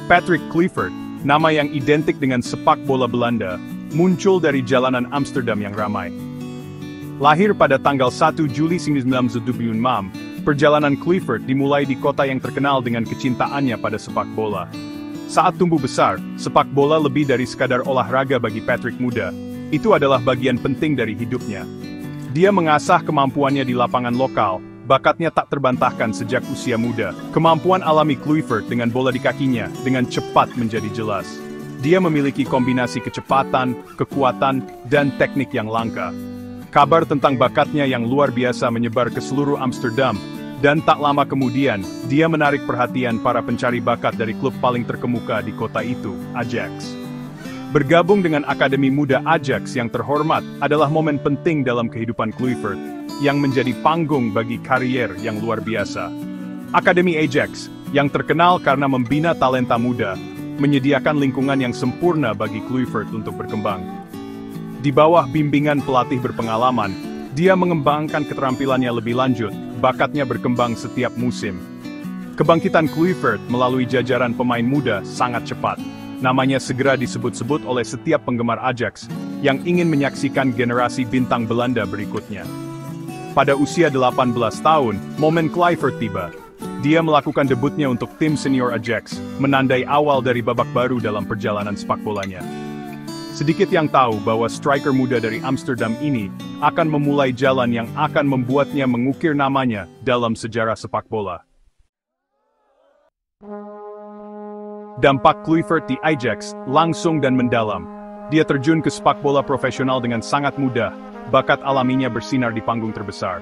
Patrick Kluivert, nama yang identik dengan sepak bola Belanda, muncul dari jalanan Amsterdam yang ramai. Lahir pada tanggal 1 Juli 1976, perjalanan Kluivert dimulai di kota yang terkenal dengan kecintaannya pada sepak bola. Saat tumbuh besar, sepak bola lebih dari sekadar olahraga bagi Patrick muda. Itu adalah bagian penting dari hidupnya. Dia mengasah kemampuannya di lapangan lokal, bakatnya tak terbantahkan sejak usia muda. Kemampuan alami Kluivert dengan bola di kakinya, dengan cepat menjadi jelas. Dia memiliki kombinasi kecepatan, kekuatan, dan teknik yang langka. Kabar tentang bakatnya yang luar biasa menyebar ke seluruh Amsterdam, dan tak lama kemudian, dia menarik perhatian para pencari bakat dari klub paling terkemuka di kota itu, Ajax. Bergabung dengan Akademi Muda Ajax yang terhormat adalah momen penting dalam kehidupan Kluivert, yang menjadi panggung bagi karier yang luar biasa. Akademi Ajax, yang terkenal karena membina talenta muda, menyediakan lingkungan yang sempurna bagi Kluivert untuk berkembang. Di bawah bimbingan pelatih berpengalaman, dia mengembangkan keterampilannya lebih lanjut, bakatnya berkembang setiap musim. Kebangkitan Kluivert melalui jajaran pemain muda sangat cepat. Namanya segera disebut-sebut oleh setiap penggemar Ajax yang ingin menyaksikan generasi bintang Belanda berikutnya. Pada usia 18 tahun, momen Kluivert tiba. Dia melakukan debutnya untuk tim senior Ajax, menandai awal dari babak baru dalam perjalanan sepak bolanya. Sedikit yang tahu bahwa striker muda dari Amsterdam ini akan memulai jalan yang akan membuatnya mengukir namanya dalam sejarah sepak bola. Dampak Kluivert di Ajax langsung dan mendalam. Dia terjun ke sepak bola profesional dengan sangat mudah, bakat alaminya bersinar di panggung terbesar.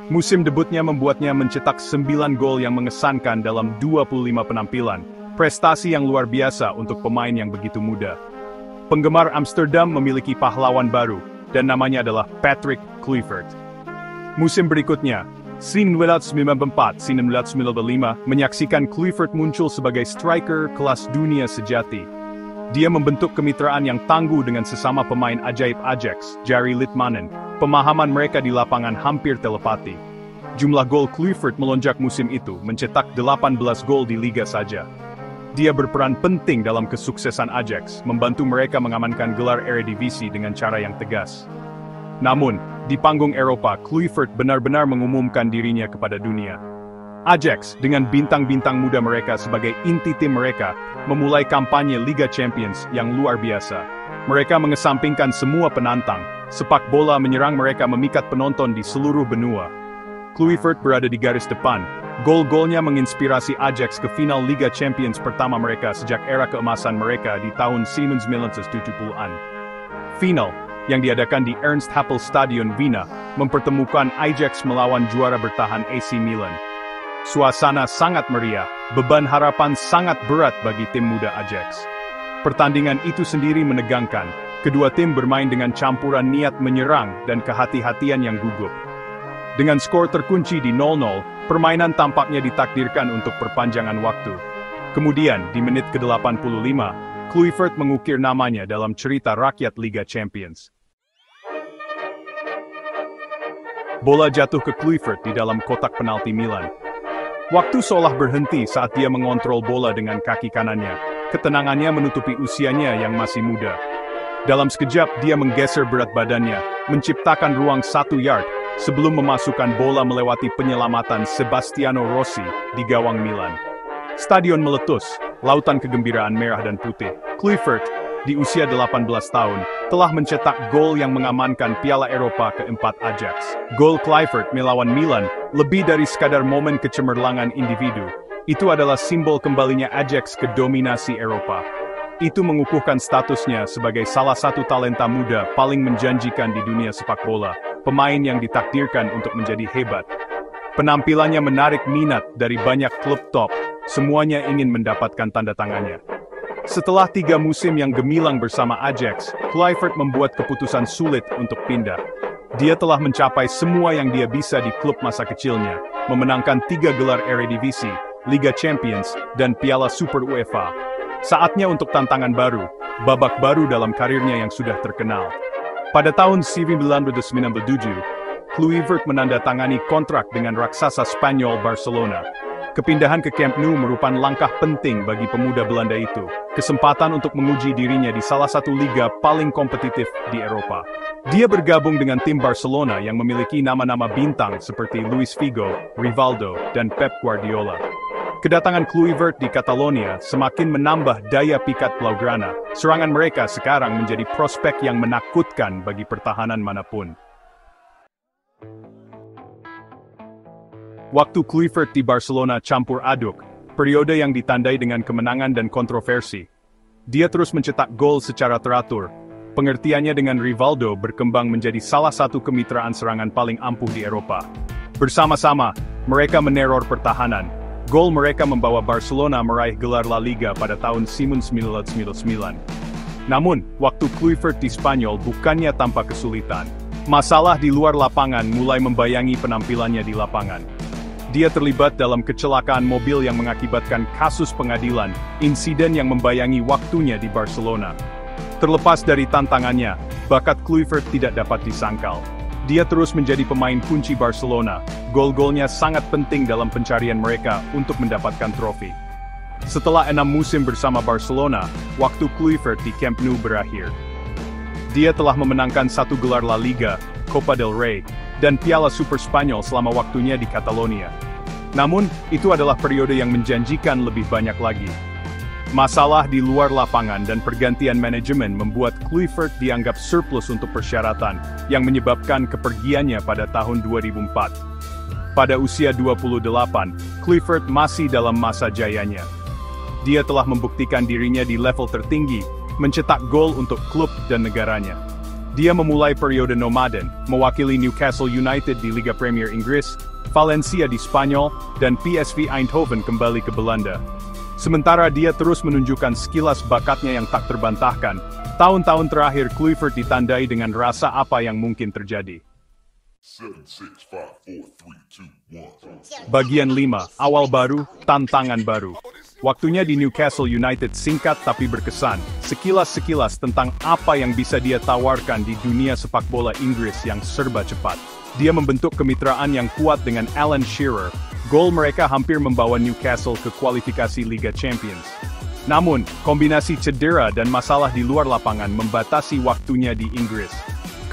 Musim debutnya membuatnya mencetak 9 gol yang mengesankan dalam 25 penampilan, prestasi yang luar biasa untuk pemain yang begitu muda. Penggemar Amsterdam memiliki pahlawan baru, dan namanya adalah Patrick Kluivert. Musim berikutnya, 1994-1995, menyaksikan Kluivert muncul sebagai striker kelas dunia sejati. Dia membentuk kemitraan yang tangguh dengan sesama pemain ajaib Ajax, Jari Litmanen. Pemahaman mereka di lapangan hampir telepati. Jumlah gol Kluivert melonjak musim itu, mencetak 18 gol di liga saja. Dia berperan penting dalam kesuksesan Ajax, membantu mereka mengamankan gelar Eredivisie dengan cara yang tegas. Namun, di panggung Eropa, Kluivert benar-benar mengumumkan dirinya kepada dunia. Ajax, dengan bintang-bintang muda mereka sebagai inti tim mereka, memulai kampanye Liga Champions yang luar biasa. Mereka mengesampingkan semua penantang, sepak bola menyerang mereka memikat penonton di seluruh benua. Kluivert berada di garis depan. Gol-golnya menginspirasi Ajax ke final Liga Champions pertama mereka sejak era keemasan mereka di tahun 1970-an. Final, yang diadakan di Ernst Happel Stadion Wiener, mempertemukan Ajax melawan juara bertahan AC Milan. Suasana sangat meriah, beban harapan sangat berat bagi tim muda Ajax. Pertandingan itu sendiri menegangkan, kedua tim bermain dengan campuran niat menyerang dan kehati-hatian yang gugup. Dengan skor terkunci di 0-0, permainan tampaknya ditakdirkan untuk perpanjangan waktu. Kemudian, di menit ke-85, Kluivert mengukir namanya dalam cerita rakyat Liga Champions. Bola jatuh ke Kluivert di dalam kotak penalti Milan. Waktu seolah berhenti saat dia mengontrol bola dengan kaki kanannya. Ketenangannya menutupi usianya yang masih muda. Dalam sekejap dia menggeser berat badannya, menciptakan ruang 1 yard, sebelum memasukkan bola melewati penyelamatan Sebastiano Rossi di gawang Milan. Stadion meletus, lautan kegembiraan merah dan putih. Kluivert, di usia 18 tahun, telah mencetak gol yang mengamankan Piala Eropa keempat Ajax. Gol Kluivert melawan Milan, lebih dari sekadar momen kecemerlangan individu. Itu adalah simbol kembalinya Ajax ke dominasi Eropa. Itu mengukuhkan statusnya sebagai salah satu talenta muda paling menjanjikan di dunia sepak bola. Pemain yang ditakdirkan untuk menjadi hebat. Penampilannya menarik minat dari banyak klub top, semuanya ingin mendapatkan tanda tangannya. Setelah 3 musim yang gemilang bersama Ajax, Kluivert membuat keputusan sulit untuk pindah. Dia telah mencapai semua yang dia bisa di klub masa kecilnya, memenangkan 3 gelar Eredivisie, Liga Champions, dan Piala Super UEFA. Saatnya untuk tantangan baru, babak baru dalam karirnya yang sudah terkenal. Pada tahun 1997, Kluivert menandatangani kontrak dengan raksasa Spanyol Barcelona. Kepindahan ke Camp Nou merupakan langkah penting bagi pemuda Belanda itu, kesempatan untuk menguji dirinya di salah satu liga paling kompetitif di Eropa. Dia bergabung dengan tim Barcelona yang memiliki nama-nama bintang seperti Luis Figo, Rivaldo, dan Pep Guardiola. Kedatangan Kluivert di Catalonia semakin menambah daya pikat Blaugrana. Serangan mereka sekarang menjadi prospek yang menakutkan bagi pertahanan manapun. Waktu Kluivert di Barcelona campur aduk, periode yang ditandai dengan kemenangan dan kontroversi. Dia terus mencetak gol secara teratur. Pengertiannya dengan Rivaldo berkembang menjadi salah satu kemitraan serangan paling ampuh di Eropa. Bersama-sama, mereka meneror pertahanan. Gol mereka membawa Barcelona meraih gelar La Liga pada tahun 1999. Namun, waktu Kluivert di Spanyol bukannya tanpa kesulitan. Masalah di luar lapangan mulai membayangi penampilannya di lapangan. Dia terlibat dalam kecelakaan mobil yang mengakibatkan kasus pengadilan, insiden yang membayangi waktunya di Barcelona. Terlepas dari tantangannya, bakat Kluivert tidak dapat disangkal. Dia terus menjadi pemain kunci Barcelona. Gol-golnya sangat penting dalam pencarian mereka untuk mendapatkan trofi. Setelah 6 musim bersama Barcelona, waktu Kluivert di Camp Nou berakhir. Dia telah memenangkan 1 gelar La Liga, Copa del Rey, dan Piala Super Spanyol selama waktunya di Catalonia. Namun, itu adalah periode yang menjanjikan lebih banyak lagi. Masalah di luar lapangan dan pergantian manajemen membuat Kluivert dianggap surplus untuk persyaratan, yang menyebabkan kepergiannya pada tahun 2004. Pada usia 28, Kluivert masih dalam masa jayanya. Dia telah membuktikan dirinya di level tertinggi, mencetak gol untuk klub dan negaranya. Dia memulai periode nomaden, mewakili Newcastle United di Liga Premier Inggris, Valencia di Spanyol, dan PSV Eindhoven kembali ke Belanda. Sementara dia terus menunjukkan sekilas bakatnya yang tak terbantahkan, tahun-tahun terakhir Kluivert ditandai dengan rasa apa yang mungkin terjadi. 7, 6, 5, 4, 3, 2, 1. Bagian 5, awal baru, tantangan baru. Waktunya di Newcastle United singkat tapi berkesan, sekilas-sekilas tentang apa yang bisa dia tawarkan di dunia sepak bola Inggris yang serba cepat. Dia membentuk kemitraan yang kuat dengan Alan Shearer. Gol mereka hampir membawa Newcastle ke kualifikasi Liga Champions. Namun, kombinasi cedera dan masalah di luar lapangan membatasi waktunya di Inggris.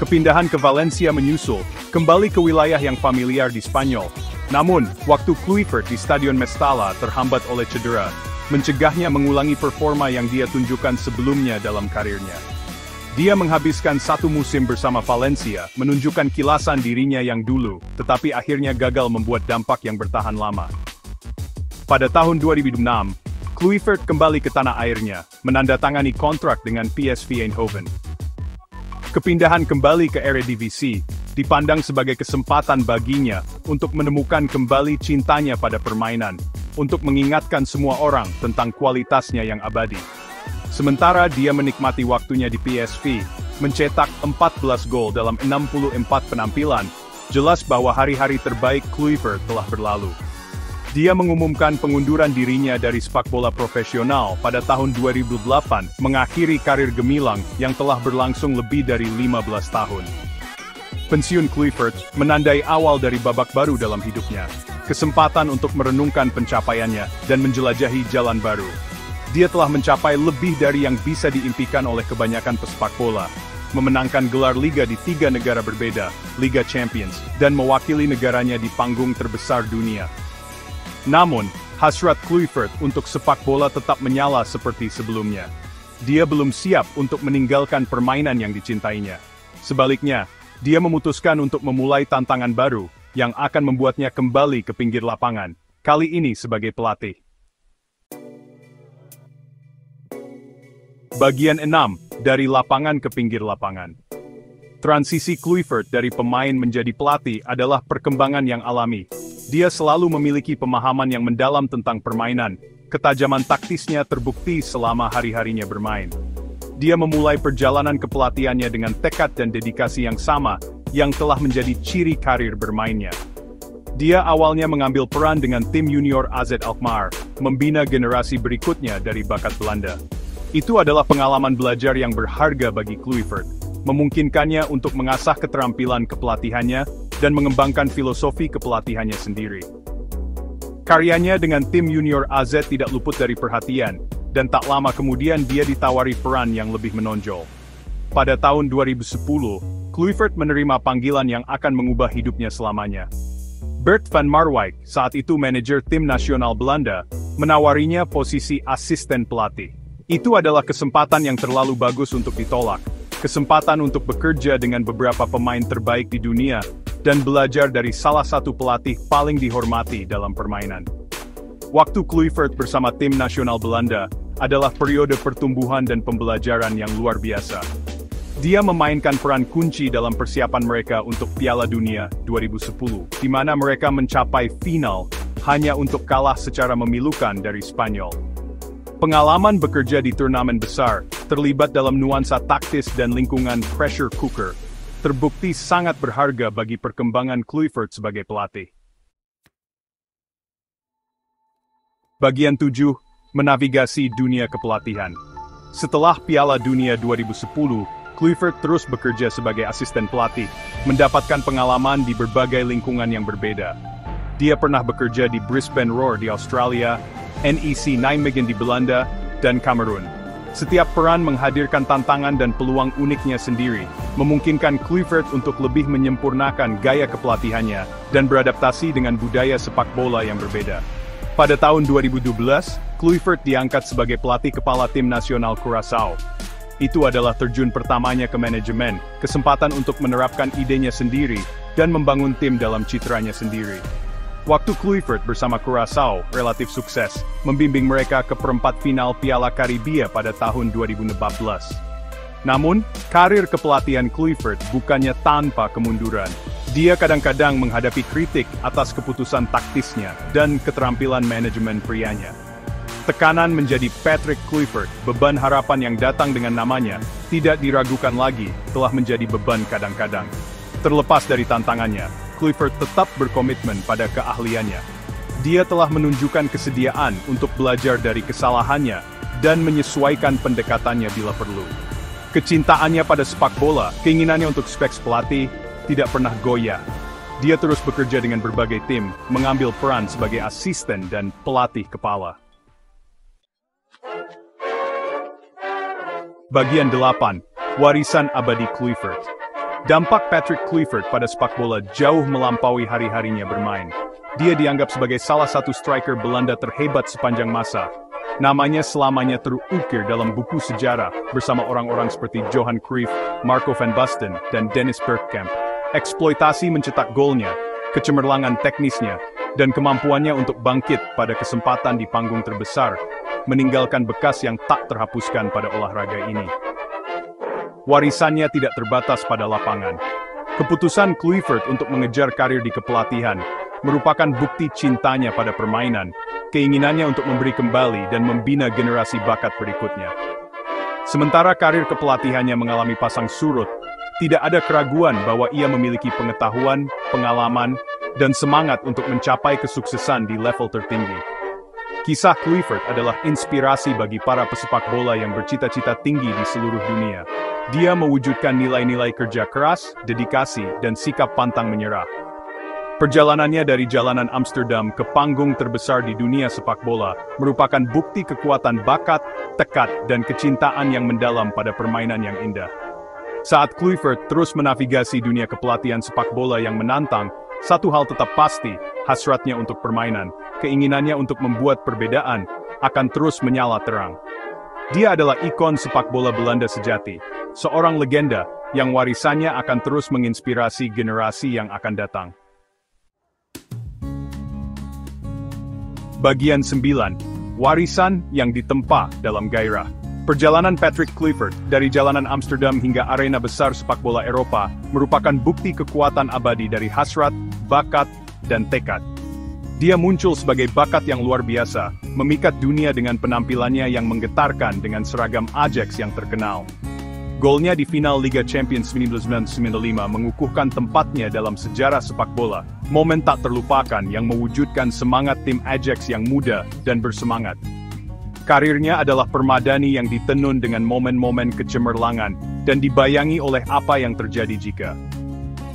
Kepindahan ke Valencia menyusul, kembali ke wilayah yang familiar di Spanyol. Namun, waktu Kluivert di Stadion Mestalla terhambat oleh cedera, mencegahnya mengulangi performa yang dia tunjukkan sebelumnya dalam karirnya. Dia menghabiskan 1 musim bersama Valencia, menunjukkan kilasan dirinya yang dulu, tetapi akhirnya gagal membuat dampak yang bertahan lama. Pada tahun 2006, Kluivert kembali ke tanah airnya, menandatangani kontrak dengan PSV Eindhoven. Kepindahan kembali ke Eredivisie dipandang sebagai kesempatan baginya untuk menemukan kembali cintanya pada permainan, untuk mengingatkan semua orang tentang kualitasnya yang abadi. Sementara dia menikmati waktunya di PSV, mencetak 14 gol dalam 64 penampilan, jelas bahwa hari-hari terbaik Kluivert telah berlalu. Dia mengumumkan pengunduran dirinya dari sepak bola profesional pada tahun 2008, mengakhiri karir gemilang yang telah berlangsung lebih dari 15 tahun. Pensiun Kluivert menandai awal dari babak baru dalam hidupnya, kesempatan untuk merenungkan pencapaiannya dan menjelajahi jalan baru. Dia telah mencapai lebih dari yang bisa diimpikan oleh kebanyakan pesepak bola, memenangkan gelar liga di 3 negara berbeda, Liga Champions, dan mewakili negaranya di panggung terbesar dunia. Namun, hasrat Kluivert untuk sepak bola tetap menyala seperti sebelumnya. Dia belum siap untuk meninggalkan permainan yang dicintainya. Sebaliknya, dia memutuskan untuk memulai tantangan baru, yang akan membuatnya kembali ke pinggir lapangan, kali ini sebagai pelatih. Bagian 6, dari lapangan ke pinggir lapangan. Transisi Kluivert dari pemain menjadi pelatih adalah perkembangan yang alami. Dia selalu memiliki pemahaman yang mendalam tentang permainan, ketajaman taktisnya terbukti selama hari-harinya bermain. Dia memulai perjalanan kepelatihannya dengan tekad dan dedikasi yang sama, yang telah menjadi ciri karir bermainnya. Dia awalnya mengambil peran dengan tim junior AZ Alkmaar, membina generasi berikutnya dari bakat Belanda. Itu adalah pengalaman belajar yang berharga bagi Kluivert, memungkinkannya untuk mengasah keterampilan kepelatihannya dan mengembangkan filosofi kepelatihannya sendiri. Karyanya dengan tim junior AZ tidak luput dari perhatian, dan tak lama kemudian dia ditawari peran yang lebih menonjol. Pada tahun 2010, Kluivert menerima panggilan yang akan mengubah hidupnya selamanya. Bert van Marwijk, saat itu manajer tim nasional Belanda, menawarinya posisi asisten pelatih. Itu adalah kesempatan yang terlalu bagus untuk ditolak. Kesempatan untuk bekerja dengan beberapa pemain terbaik di dunia, dan belajar dari salah satu pelatih paling dihormati dalam permainan. Waktu Kluivert bersama tim nasional Belanda adalah periode pertumbuhan dan pembelajaran yang luar biasa. Dia memainkan peran kunci dalam persiapan mereka untuk Piala Dunia 2010, di mana mereka mencapai final hanya untuk kalah secara memilukan dari Spanyol. Pengalaman bekerja di turnamen besar, terlibat dalam nuansa taktis dan lingkungan pressure cooker, terbukti sangat berharga bagi perkembangan Kluivert sebagai pelatih. Bagian 7, menavigasi dunia kepelatihan. Setelah Piala Dunia 2010, Kluivert terus bekerja sebagai asisten pelatih, mendapatkan pengalaman di berbagai lingkungan yang berbeda. Dia pernah bekerja di Brisbane Roar di Australia, NEC Nijmegen di Belanda, dan Kamerun. Setiap peran menghadirkan tantangan dan peluang uniknya sendiri, memungkinkan Kluivert untuk lebih menyempurnakan gaya kepelatihannya dan beradaptasi dengan budaya sepak bola yang berbeda. Pada tahun 2012, Kluivert diangkat sebagai pelatih kepala tim nasional Curaçao. Itu adalah terjun pertamanya ke manajemen, kesempatan untuk menerapkan idenya sendiri, dan membangun tim dalam citranya sendiri. Waktu Kluivert bersama Curaçao relatif sukses, membimbing mereka ke perempat final Piala Karibia pada tahun 2014. Namun, karir kepelatihan Kluivert bukannya tanpa kemunduran. Dia kadang-kadang menghadapi kritik atas keputusan taktisnya dan keterampilan manajemen prianya. Tekanan menjadi Patrick Kluivert, beban harapan yang datang dengan namanya, tidak diragukan lagi, telah menjadi beban kadang-kadang. Terlepas dari tantangannya, Kluivert tetap berkomitmen pada keahliannya. Dia telah menunjukkan kesediaan untuk belajar dari kesalahannya dan menyesuaikan pendekatannya bila perlu. Kecintaannya pada sepak bola, keinginannya untuk speks pelatih, tidak pernah goyah. Dia terus bekerja dengan berbagai tim, mengambil peran sebagai asisten dan pelatih kepala. Bagian 8. Warisan abadi Kluivert. Dampak Patrick Kluivert pada sepak bola jauh melampaui hari-harinya bermain. Dia dianggap sebagai salah satu striker Belanda terhebat sepanjang masa. Namanya selamanya terukir dalam buku sejarah bersama orang-orang seperti Johan Cruyff, Marco van Basten, dan Dennis Bergkamp. Eksploitasi mencetak golnya, kecemerlangan teknisnya, dan kemampuannya untuk bangkit pada kesempatan di panggung terbesar, meninggalkan bekas yang tak terhapuskan pada olahraga ini. Warisannya tidak terbatas pada lapangan. Keputusan Kluivert untuk mengejar karir di kepelatihan merupakan bukti cintanya pada permainan, keinginannya untuk memberi kembali dan membina generasi bakat berikutnya. Sementara karir kepelatihannya mengalami pasang surut, tidak ada keraguan bahwa ia memiliki pengetahuan, pengalaman, dan semangat untuk mencapai kesuksesan di level tertinggi. Kisah Kluivert adalah inspirasi bagi para pesepak bola yang bercita-cita tinggi di seluruh dunia. Dia mewujudkan nilai-nilai kerja keras, dedikasi, dan sikap pantang menyerah. Perjalanannya dari jalanan Amsterdam ke panggung terbesar di dunia sepak bola merupakan bukti kekuatan bakat, tekad, dan kecintaan yang mendalam pada permainan yang indah. Saat Kluivert terus menavigasi dunia kepelatihan sepak bola yang menantang, satu hal tetap pasti, hasratnya untuk permainan, keinginannya untuk membuat perbedaan, akan terus menyala terang. Dia adalah ikon sepak bola Belanda sejati, seorang legenda yang warisannya akan terus menginspirasi generasi yang akan datang. Bagian 9. Warisan yang ditempa dalam gairah. Perjalanan Patrick Kluivert dari jalanan Amsterdam hingga arena besar sepak bola Eropa merupakan bukti kekuatan abadi dari hasrat, bakat, dan tekad. Dia muncul sebagai bakat yang luar biasa, memikat dunia dengan penampilannya yang menggetarkan dengan seragam Ajax yang terkenal. Golnya di final Liga Champions 1995 mengukuhkan tempatnya dalam sejarah sepak bola, momen tak terlupakan yang mewujudkan semangat tim Ajax yang muda dan bersemangat. Karirnya adalah permadani yang ditenun dengan momen-momen kecemerlangan dan dibayangi oleh apa yang terjadi jika.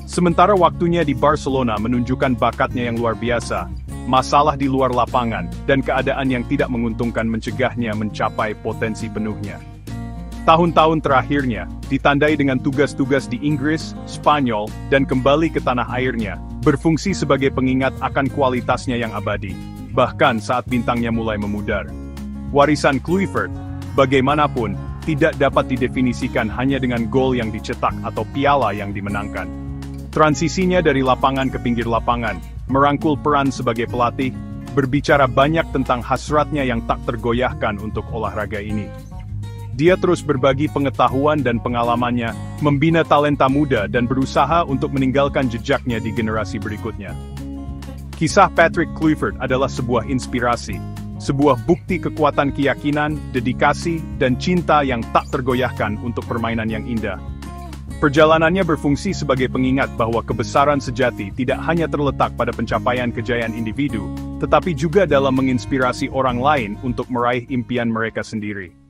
Sementara waktunya di Barcelona menunjukkan bakatnya yang luar biasa, masalah di luar lapangan, dan keadaan yang tidak menguntungkan mencegahnya mencapai potensi penuhnya. Tahun-tahun terakhirnya, ditandai dengan tugas-tugas di Inggris, Spanyol, dan kembali ke tanah airnya, berfungsi sebagai pengingat akan kualitasnya yang abadi, bahkan saat bintangnya mulai memudar. Warisan Kluivert, bagaimanapun, tidak dapat didefinisikan hanya dengan gol yang dicetak atau piala yang dimenangkan. Transisinya dari lapangan ke pinggir lapangan, merangkul peran sebagai pelatih, berbicara banyak tentang hasratnya yang tak tergoyahkan untuk olahraga ini. Dia terus berbagi pengetahuan dan pengalamannya, membina talenta muda dan berusaha untuk meninggalkan jejaknya di generasi berikutnya. Kisah Patrick Kluivert adalah sebuah inspirasi, sebuah bukti kekuatan keyakinan, dedikasi, dan cinta yang tak tergoyahkan untuk permainan yang indah. Perjalanannya berfungsi sebagai pengingat bahwa kebesaran sejati tidak hanya terletak pada pencapaian kejayaan individu, tetapi juga dalam menginspirasi orang lain untuk meraih impian mereka sendiri.